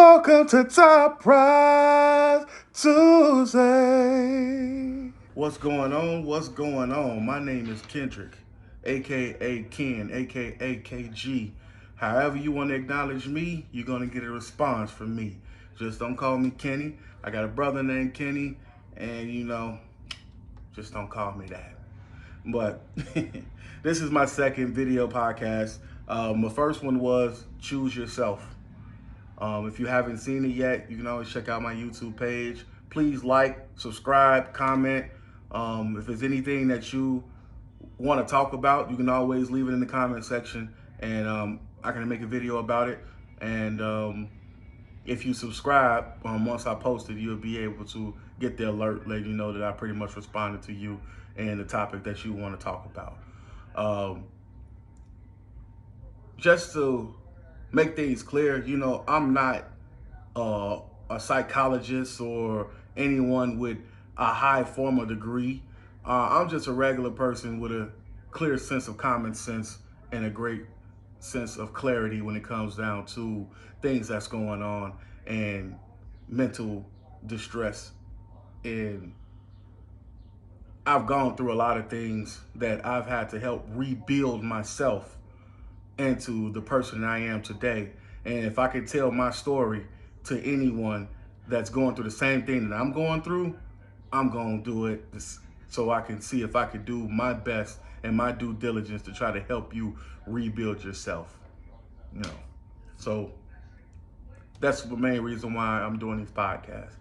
Welcome to Top Prize Tuesday. What's going on? What's going on? My name is Kendrick, aka Ken, aka KG. However you want to acknowledge me, you're gonna get a response from me. Just don't call me Kenny. I got a brother named Kenny, and just don't call me that. But this is my second video podcast. The first one was Choose Yourself. If you haven't seen it yet, you can always check out my YouTube page. Please like, subscribe, comment. If there's anything that you want to talk about, you can always leave it in the comment section, and I can make a video about it. And if you subscribe, once I post it, you'll be able to get the alert letting you know that I pretty much responded to you and the topic that you want to talk about. Just to make things clear, I'm not a psychologist or anyone with a high formal degree. I'm just a regular person with a clear sense of common sense and a great sense of clarity when it comes down to things that's going on and mental distress. And I've gone through a lot of things that I've had to help rebuild myself into the person I am today. And if I could tell my story to anyone that's going through the same thing that I'm going through, I'm going to do it so I can see if I could do my best and my due diligence to try to help you rebuild yourself. So that's the main reason why I'm doing these podcasts.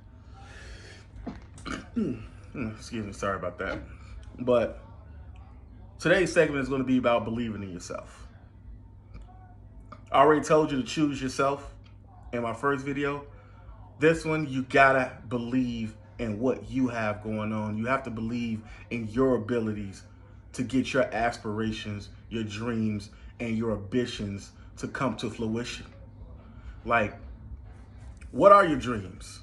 Excuse me, sorry about that. But today's segment is going to be about believing in yourself. I already told you to choose yourself in my first video. This one, you gotta believe in what you have going on. You have to believe in your abilities to get your aspirations, your dreams, and your ambitions to come to fruition. Like, what are your dreams?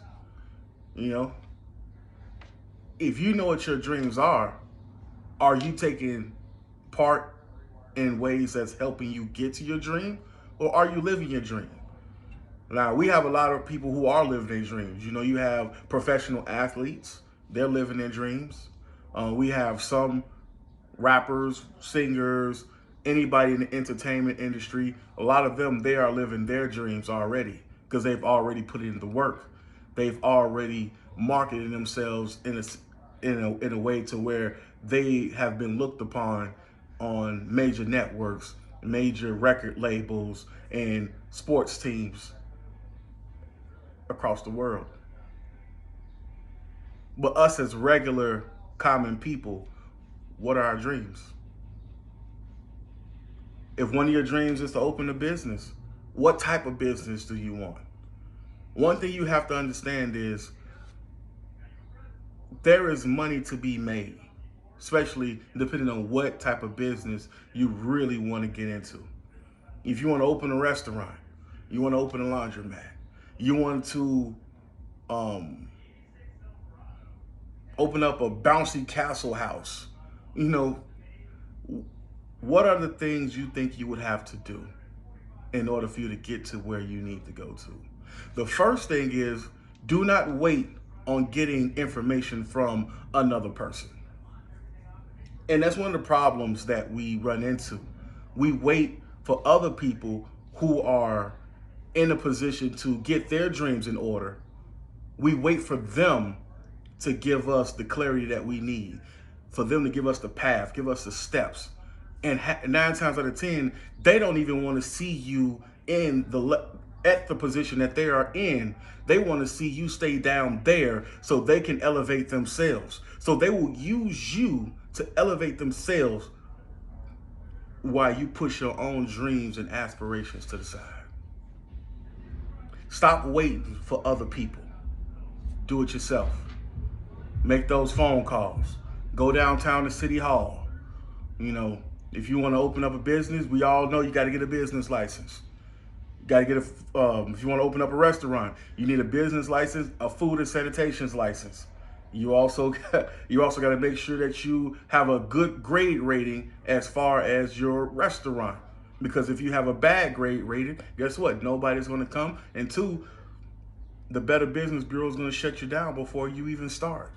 If you know what your dreams are you taking part in ways that's helping you get to your dream? Or are you living your dream? Now, we have a lot of people who are living their dreams. You have professional athletes, they're living their dreams. We have some rappers, singers, anybody in the entertainment industry. A lot of them, they are living their dreams already because they've already put in the work. They've already marketed themselves in a way to where they have been looked upon on major networks, major record labels, and sports teams across the world. But us as regular, common people, what are our dreams? If one of your dreams is to open a business, what type of business do you want? One thing you have to understand is there is money to be made, especially depending on what type of business you really want to get into. If you want to open a restaurant, you want to open a laundromat, you want to open up a bouncy castle house, what are the things you think you would have to do in order for you to get to where you need to go to? The first thing is, do not wait on getting information from another person. And that's one of the problems that we run into. We wait for other people who are in a position to get their dreams in order. We wait for them to give us the clarity that we need, for them to give us the path, give us the steps. And 9 times out of 10, they don't even want to see you at the position that they are in. They want to see you stay down there so they can elevate themselves. So they will use you to elevate themselves while you push your own dreams and aspirations to the side. Stop waiting for other people. Do it yourself. Make those phone calls. Go downtown to City Hall. If you want to open up a business, we all know you got to get a business license. You got to get if you want to open up a restaurant, you need a business license, a food and sanitation license. You also got to make sure that you have a good grade rating as far as your restaurant. Because if you have a bad grade rating, guess what? Nobody's going to come. And 2, the Better Business Bureau is going to shut you down before you even start.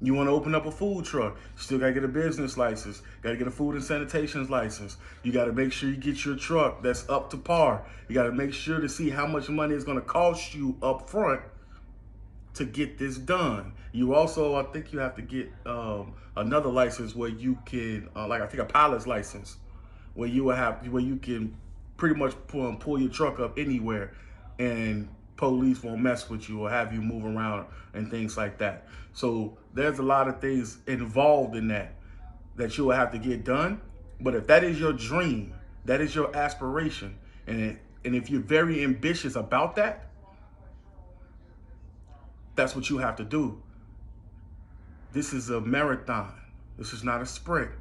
You want to open up a food truck, still got to get a business license, got to get a food and sanitation license. You got to make sure you get your truck that's up to par. You got to make sure to see how much money it's going to cost you up front to get this done. You also, I think you have to get another license where you can, like I think a pilot's license, where you can pretty much pull your truck up anywhere, and police won't mess with you or have you move around and things like that. So there's a lot of things involved in that you will have to get done. But if that is your dream, that is your aspiration, and if you're very ambitious about that, that's what you have to do. This is a marathon. This is not a sprint.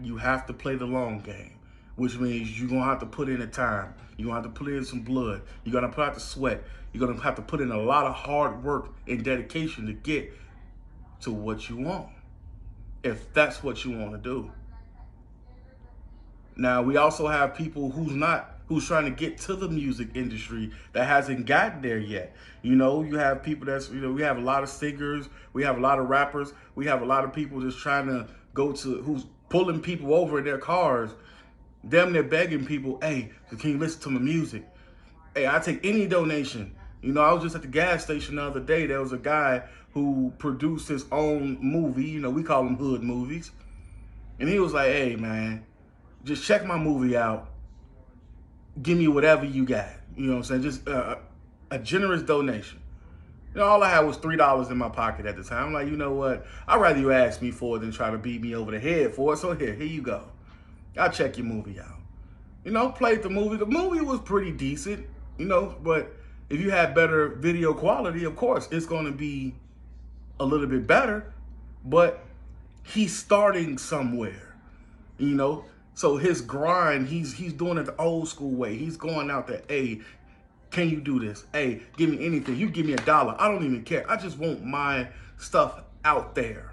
You have to play the long game, which means you're going to have to put in the time. You're going to have to put in some blood. You're going to put out the sweat. You're going to have to put in a lot of hard work and dedication to get to what you want, if that's what you want to do. Now, we also have people who's trying to get to the music industry that hasn't gotten there yet. You know, you have people we have a lot of singers, we have a lot of rappers, we have a lot of people just trying to who's pulling people over in their cars, damn near begging people, hey, can you listen to my music? Hey, I take any donation. You know, I was just at the gas station the other day. There was a guy who produced his own movie. You know, we call them hood movies. And he was like, hey, man, just check my movie out. Give me whatever you got. You know what I'm saying? Just a generous donation. You know, all I had was $3 in my pocket at the time. I'm like, you know what? I'd rather you ask me for it than try to beat me over the head for it. So here you go. I'll check your movie out. You know, played the movie. The movie was pretty decent, you know, but if you had better video quality, of course, it's going to be a little bit better, but he's starting somewhere, you know? So his grind, he's doing it the old school way. He's going out there, hey, can you do this? Hey, give me anything. You give me $1. I don't even care. I just want my stuff out there.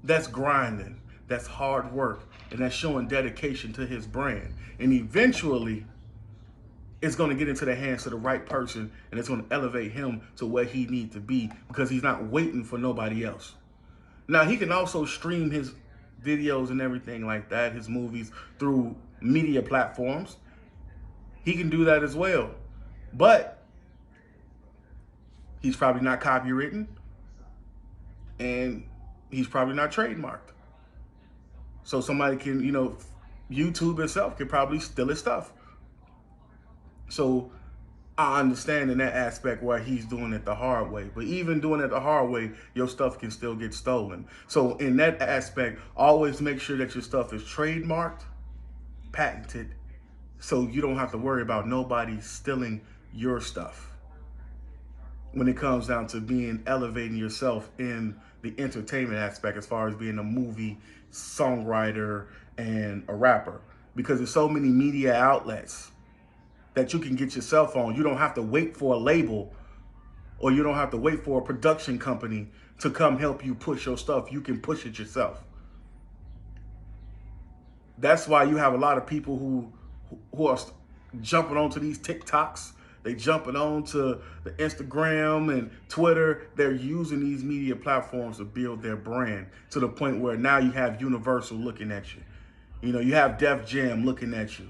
That's grinding. That's hard work. And that's showing dedication to his brand. And eventually, it's going to get into the hands of the right person, and it's going to elevate him to where he needs to be, because he's not waiting for nobody else. Now, he can also stream his videos and everything like that, his movies, through media platforms. He can do that as well. But he's probably not copywritten, and he's probably not trademarked. So somebody can, you know, YouTube itself can probably steal his stuff. So I understand in that aspect why he's doing it the hard way. But even doing it the hard way, your stuff can still get stolen. So in that aspect, always make sure that your stuff is trademarked, patented, so you don't have to worry about nobody stealing your stuff when it comes down to elevating yourself in the entertainment aspect, as far as being a movie songwriter and a rapper. Because there's so many media outlets that you can get yourself on. You don't have to wait for a label, or you don't have to wait for a production company to come help you push your stuff. You can push it yourself. That's why you have a lot of people who are jumping onto these TikToks. They jumping on to the Instagram and Twitter. They're using these media platforms to build their brand, to the point where now you have Universal looking at you. You know, you have Def Jam looking at you.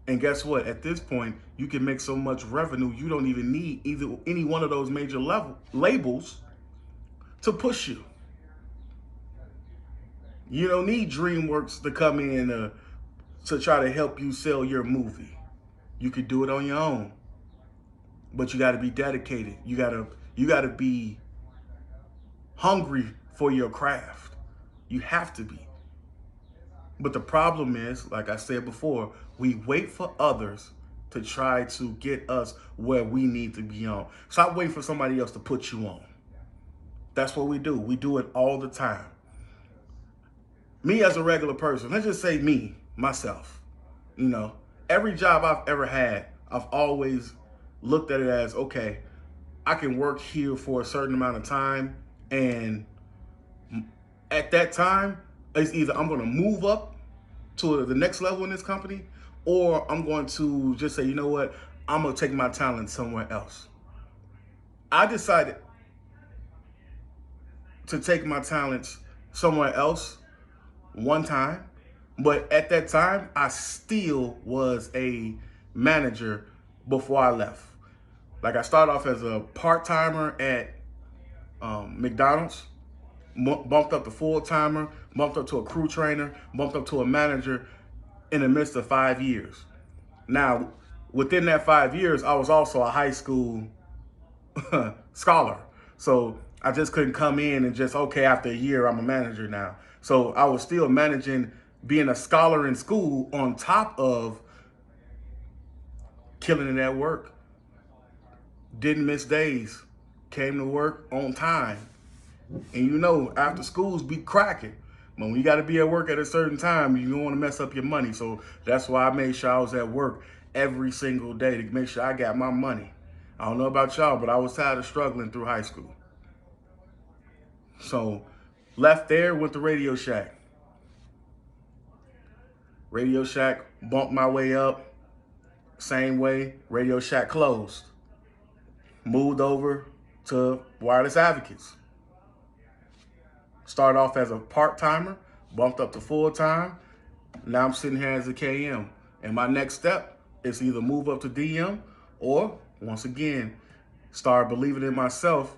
And guess what? At this point, you can make so much revenue, you don't even need any one of those major labels to push you. You don't need DreamWorks to come in to try to help you sell your movie. You could do it on your own. But you got to be dedicated. You got to be hungry for your craft. You have to be. But the problem is, like I said before, we wait for others to try to get us where we need to be on. Stop waiting for somebody else to put you on. That's what we do. We do it all the time. Me as a regular person, let's just say me, myself, you know, every job I've ever had, I've always looked at it as, okay, I can work here for a certain amount of time, and at that time, it's either I'm going to move up to the next level in this company, or I'm going to just say, you know what, I'm going to take my talent somewhere else. I decided to take my talents somewhere else one time, but at that time, I still was a manager before I left. Like I started off as a part-timer at McDonald's, bumped up to full-timer, bumped up to a crew trainer, bumped up to a manager in the midst of 5 years. Now, within that 5 years, I was also a high school scholar. So I just couldn't come in and just, okay, after a year, I'm a manager now. So I was still managing being a scholar in school on top of killing it at work. Didn't miss days. Came to work on time. And you know, after schools be cracking. But when you got to be at work at a certain time, you don't want to mess up your money. So that's why I made sure I was at work every single day to make sure I got my money. I don't know about y'all, but I was tired of struggling through high school. So left there, went to Radio Shack. Radio Shack, bumped my way up. Same way, Radio Shack closed. Moved over to Wireless Advocates. Started off as a part-timer, bumped up to full-time. Now I'm sitting here as a KM. And my next step is either move up to DM or, once again, start believing in myself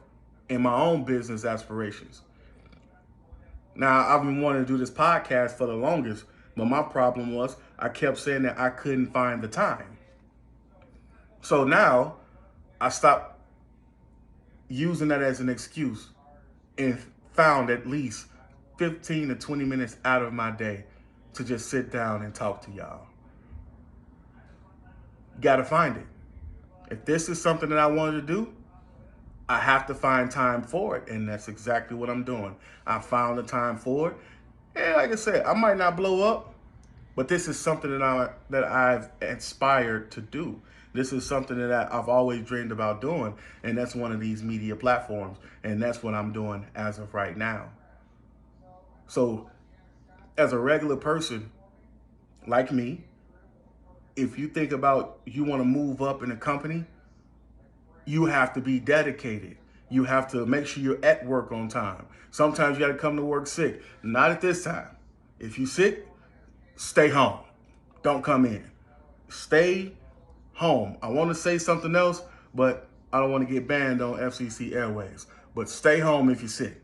and my own business aspirations. Now, I've been wanting to do this podcast for the longest, but my problem was I kept saying that I couldn't find the time. So now I stopped using that as an excuse and found at least 15 to 20 minutes out of my day to just sit down and talk to y'all. You gotta find it. If this is something that I wanted to do, I have to find time for it, and that's exactly what I'm doing. I found the time for it, and like I said, I might not blow up, but this is something that I've aspired to do. This is something that I've always dreamed about doing, and that's one of these media platforms, and that's what I'm doing as of right now. So, as a regular person like me, if you think about you want to move up in a company, you have to be dedicated. You have to make sure you're at work on time. Sometimes you got to come to work sick. Not at this time. If you're sick, stay home. Don't come in. Stay home. I want to say something else, but I don't want to get banned on FCC Airways. But stay home if you're sick.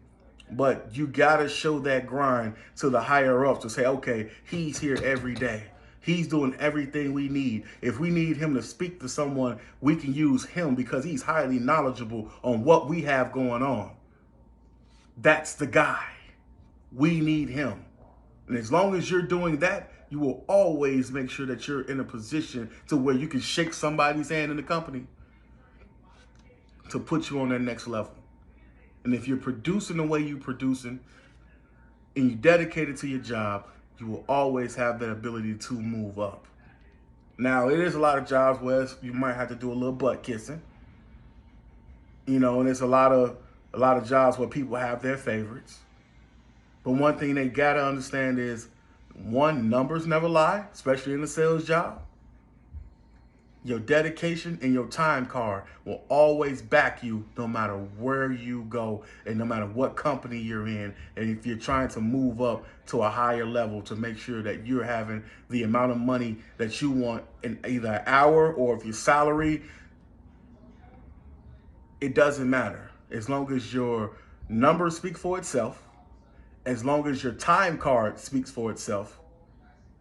But you got to show that grind to the higher ups to say, okay, he's here every day. He's doing everything we need. If we need him to speak to someone, we can use him because he's highly knowledgeable on what we have going on. That's the guy. We need him. And as long as you're doing that, you will always make sure that you're in a position to where you can shake somebody's hand in the company to put you on that next level. And if you're producing the way you're producing and you're dedicated to your job, you will always have that ability to move up. Now, it is a lot of jobs where you might have to do a little butt kissing. You know, and there's a lot of jobs where people have their favorites. But one thing they gotta understand is, one, numbers never lie, especially in a sales job. Your dedication and your time card will always back you no matter where you go and no matter what company you're in. And if you're trying to move up to a higher level to make sure that you're having the amount of money that you want in either an hour or if your salary, it doesn't matter. As long as your numbers speak for itself, as long as your time card speaks for itself,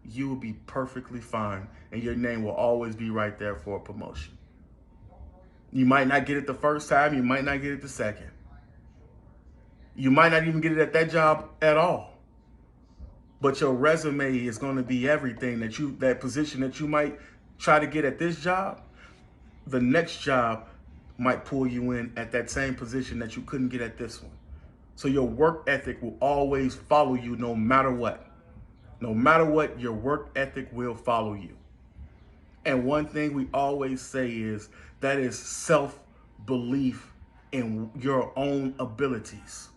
you will be perfectly fine and your name will always be right there for a promotion. You might not get it the first time, you might not get it the second. You might not even get it at that job at all. But your resume is going to be everything that position that you might try to get at this job, the next job might pull you in at that same position that you couldn't get at this one. So your work ethic will always follow you no matter what. No matter what, your work ethic will follow you. And one thing we always say is that is self-belief in your own abilities.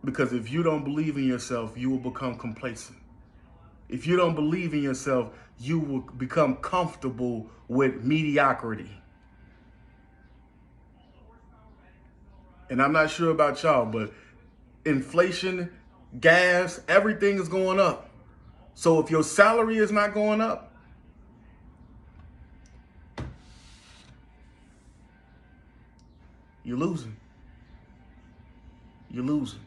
Because if you don't believe in yourself, you will become complacent. If you don't believe in yourself, you will become comfortable with mediocrity. And I'm not sure about y'all, but inflation, gas, everything is going up. So if your salary is not going up, you're losing. You're losing.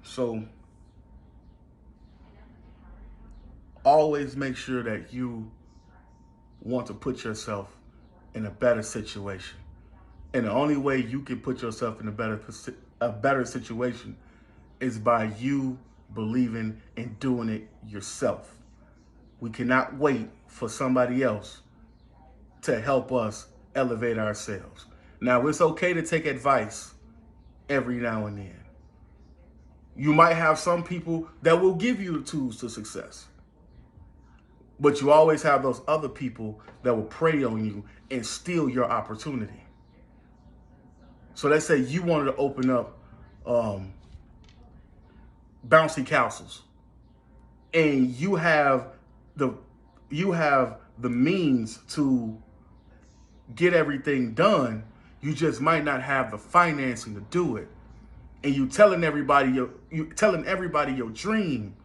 So always make sure that you want to put yourself in a better situation. And the only way you can put yourself in a better situation is by you believing and doing it yourself. We cannot wait for somebody else to help us elevate ourselves. Now, it's okay to take advice every now and then. You might have some people that will give you the tools to success, but you always have those other people that will prey on you and steal your opportunity. So let's say you wanted to open up bouncy castles, and you have the means to get everything done. You just might not have the financing to do it, and you telling everybody your dream,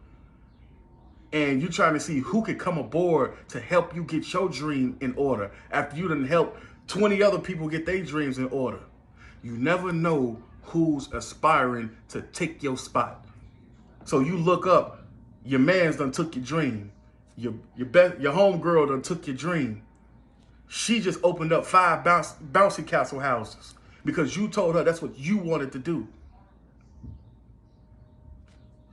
and you trying to see who could come aboard to help you get your dream in order after you done help 20 other people get their dreams in order. You never know who's aspiring to take your spot. So you look up, your man's done took your dream. Your homegirl done took your dream. She just opened up 5 bouncy castle houses because you told her that's what you wanted to do.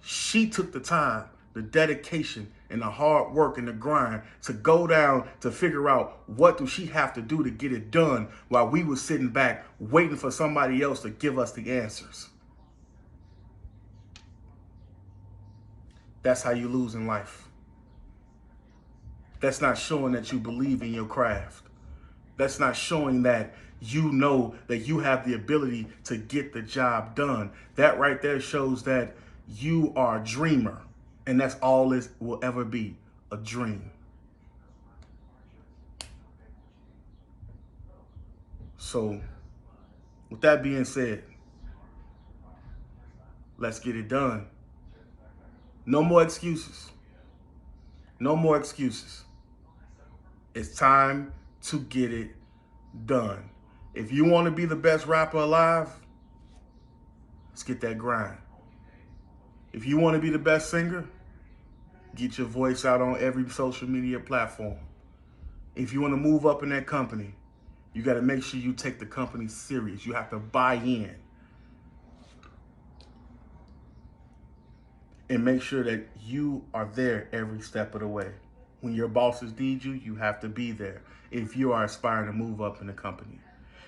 She took the time, the dedication, and the hard work and the grind to go down to figure out what do she have to do to get it done while we were sitting back waiting for somebody else to give us the answers. That's how you lose in life. That's not showing that you believe in your craft. That's not showing that you know that you have the ability to get the job done. That right there shows that you are a dreamer. And that's all it will ever be, a dream. So, with that being said, let's get it done. No more excuses. No more excuses. It's time to get it done. If you want to be the best rapper alive, let's get that grind. If you want to be the best singer, get your voice out on every social media platform. If you want to move up in that company, you got to make sure you take the company serious. You have to buy in. And make sure that you are there every step of the way. When your bosses need you, you have to be there if you are aspiring to move up in the company.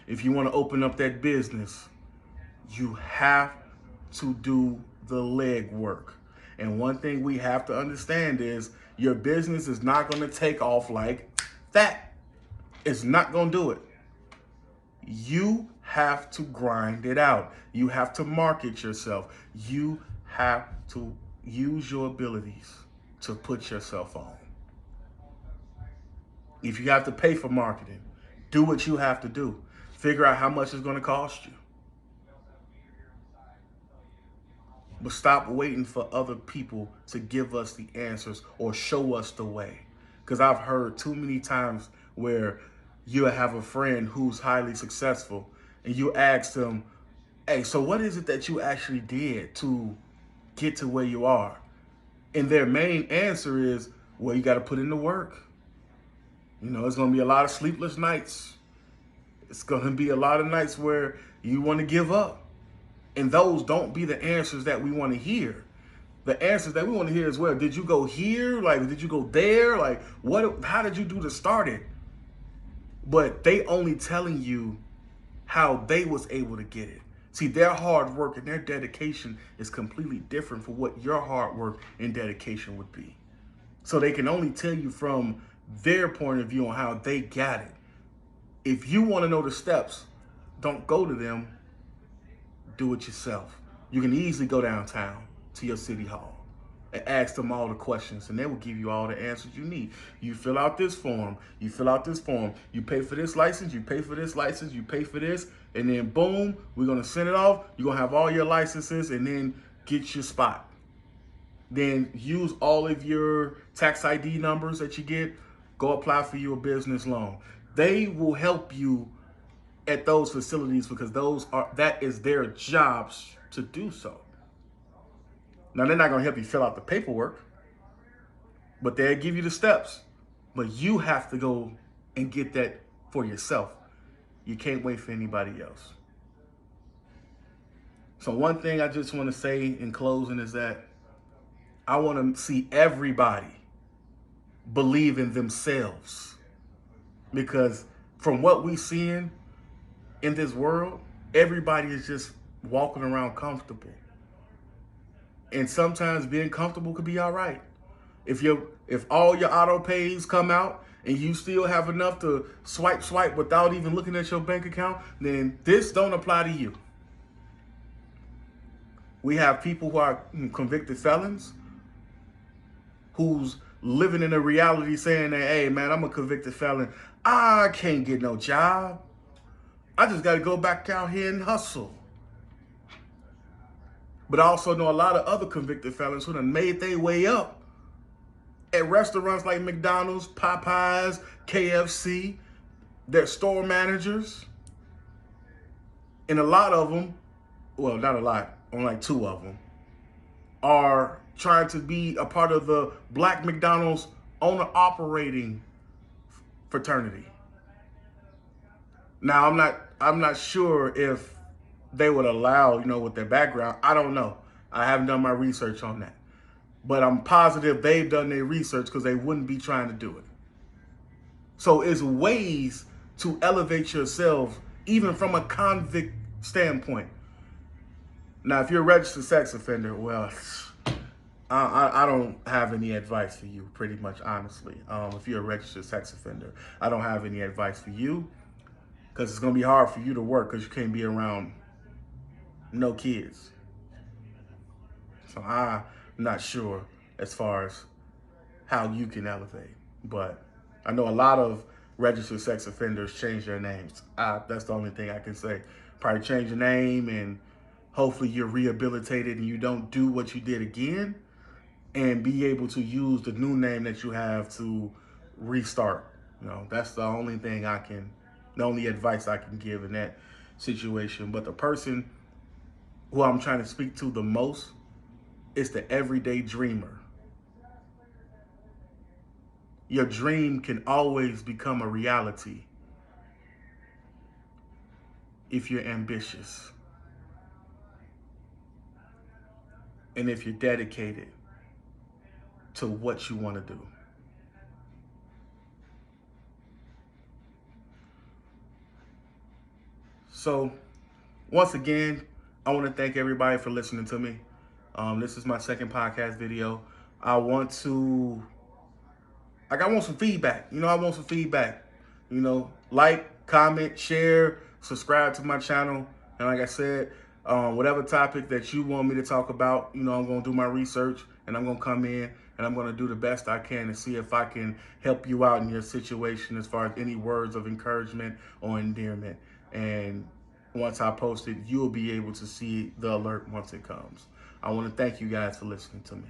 If you want to open up that business, you have to do the legwork. And one thing we have to understand is your business is not going to take off like that. It's not going to do it. You have to grind it out. You have to market yourself. You have to use your abilities to put yourself on. If you have to pay for marketing, do what you have to do. Figure out how much it's going to cost you. But stop waiting for other people to give us the answers or show us the way. Because I've heard too many times where you have a friend who's highly successful and you ask them, hey, so what is it that you actually did to get to where you are? And their main answer is, well, you got to put in the work. You know, it's going to be a lot of sleepless nights. It's going to be a lot of nights where you want to give up. And those don't be the answers that we want to hear. The answers that we want to hear is, well, did you go here? Like, did you go there? Like, how did you do to start it? But they only telling you how they was able to get it. See, their hard work and their dedication is completely different from what your hard work and dedication would be. So they can only tell you from their point of view on how they got it. If you want to know the steps, don't go to them. Do it yourself. You can easily go downtown. to your city hall and ask them all the questions, and they will give you all the answers you need. You fill out this form, you fill out this form, you pay for this license, you pay for this license, you pay for this, and then boom, we're gonna send it off. You're gonna have all your licenses and then get your spot. Then use all of your tax ID numbers that you get, go apply for your business loan. They will help you at those facilities because that is their jobs to do so. Now, they're not going to help you fill out the paperwork, but they'll give you the steps. But you have to go and get that for yourself. You can't wait for anybody else. So one thing I just want to say in closing is that I want to see everybody believe in themselves. Because from what we're seeing in this world, everybody is just walking around comfortable. And sometimes being comfortable could be all right. If all your auto pays come out and you still have enough to swipe without even looking at your bank account, then this don't apply to you. We have people who are convicted felons who's living in a reality saying that, hey man, I'm a convicted felon. I can't get no job. I just got to go back out here and hustle. But I also know a lot of other convicted felons who done made their way up at restaurants like McDonald's, Popeyes, KFC. They're store managers. And a lot of them, well, not a lot, only like 2 of them, are trying to be a part of the Black McDonald's owner operating fraternity. Now, I'm not sure if they would allow, with their background. I don't know. I haven't done my research on that. But I'm positive they've done their research because they wouldn't be trying to do it. So it's ways to elevate yourself, even from a convict standpoint. Now, if you're a registered sex offender, well, I don't have any advice for you, pretty much, honestly. If you're a registered sex offender, I don't have any advice for you because it's going to be hard for you to work because you can't be around no kids. So I'm not sure as far as how you can elevate. But I know a lot of registered sex offenders change their names. That's the only thing I can say. Probably change your name and hopefully you're rehabilitated and you don't do what you did again and be able to use the new name that you have to restart. That's the only thing the only advice I can give in that situation. But the person who I'm trying to speak to the most is the everyday dreamer. Your dream can always become a reality if you're ambitious and if you're dedicated to what you want to do. So, once again, I want to thank everybody for listening to me. This is my second podcast video. I want some feedback. I want some feedback. Like, comment, share, subscribe to my channel. And like I said, whatever topic that you want me to talk about, I'm going to do my research and I'm going to come in and I'm going to do the best I can to see if I can help you out in your situation as far as any words of encouragement or endearment. And once I post it, you'll be able to see the alert once it comes. I want to thank you guys for listening to me.